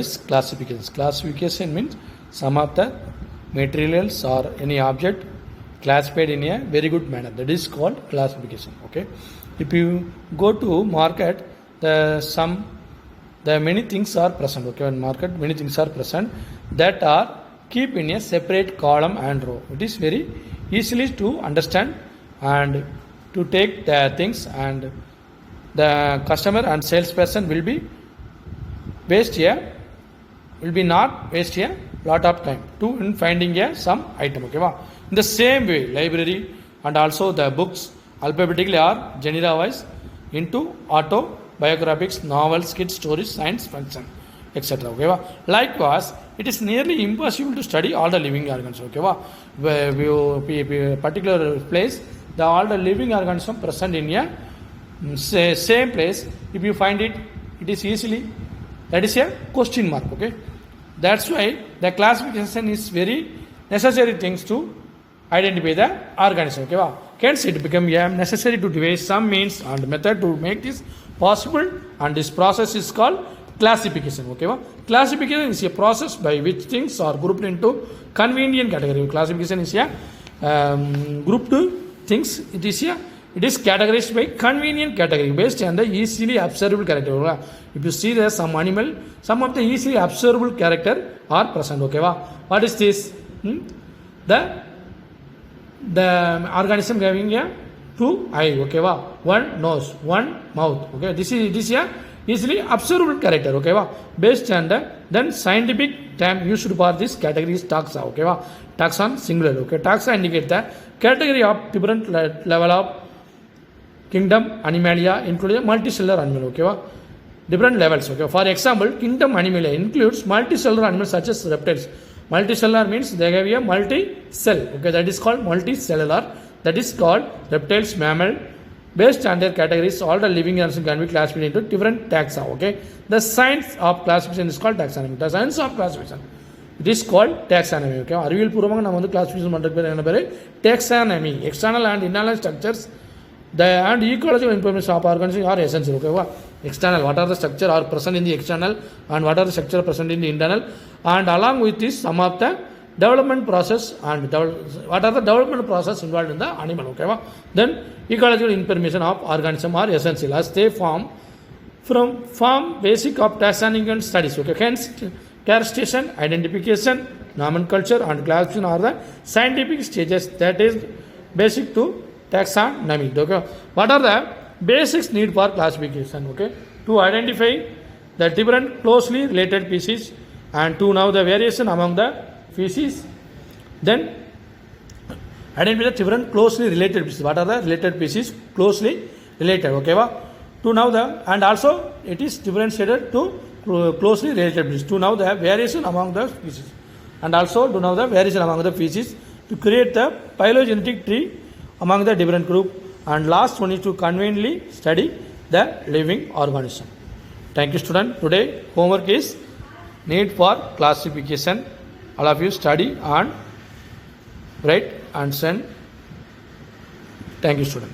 is classification. Classification means some of the materials or any object classified in a very good manner. That is called classification. Okay. If you go to market, the many things are present. Okay, in market many things are present that are keep in a separate column and row. It is very easily to understand and to take the things, and the customer and salesperson will be not waste a lot of time to in finding some item. Okay, wow. In the same way, library and also the books alphabetically are genera wise into autobiographics, novels, kids stories, science fiction, etc. Okay, wow. Likewise, it is nearly impossible to study all the living organisms. Okay, wow. Where a particular place, all the living organisms present in a same place. If you find it, it is easily. That is a question mark. Okay, that's why the classification is very necessary things to identify the organism. Okay, wow. Hence it become necessary to devise some means and method to make this possible, and this process is called classification. Okay, wow. Classification is a process by which things are grouped into convenient category. Classification is a grouped things. It is categorized by convenient category based on the easily observable character. If you see there some animal, some of the easily observable character are present. Okay, wow. What is this? The organism having a two eye. Okay, wow. One nose, one mouth. Okay, this is a easily observable character. Okay, wow. Based on the then scientific term used for this category is taxa. Okay, wow. Taxon singular. Okay, taxa indicate the category of different level of kingdom Animalia, including multicellular animal. Okay, wow. Different levels. Okay, for example, kingdom Animalia includes multicellular animals such as reptiles. Multicellular means they have a multi-cell. Okay, that is called multicellular. That is called reptiles, mammal. Based on their categories, all the living organisms can be classified into different taxa. Okay, the science of classification is called taxonomy. The science of classification, it is called taxonomy. Okay, அறிவியல் பூர்வமாக நம்ம வந்து classification பண்ற பேர் என்ன பேரு? Taxonomy. External and internal structures and ecological information of organisms are essential. Okay, wow. External, what are the structure are present in the external and what are the structure present in the internal, and along with this some of the development process and what are the development process involved in the animal. Okay, wow. Then ecological information of organism are essential as they form basic of taxonomic studies. Okay, hence characterization, identification, nomenclature and classification are the scientific stages that is basic to taxonomy. Okay, what are the basics need for classification? Okay, to identify the different closely related species and to know the variation among the species. Then identify the different closely related species. What are the related species? Closely related. Okay, to know the, and also it is differentiated to closely related species. To know the variation among the species, and also to know the variation among the species to create the phylogenetic tree among the different group, and last one is to conveniently study the living organism. Thank you, student. Today homework is need for classification. All of you study and write and send. Thank you, student.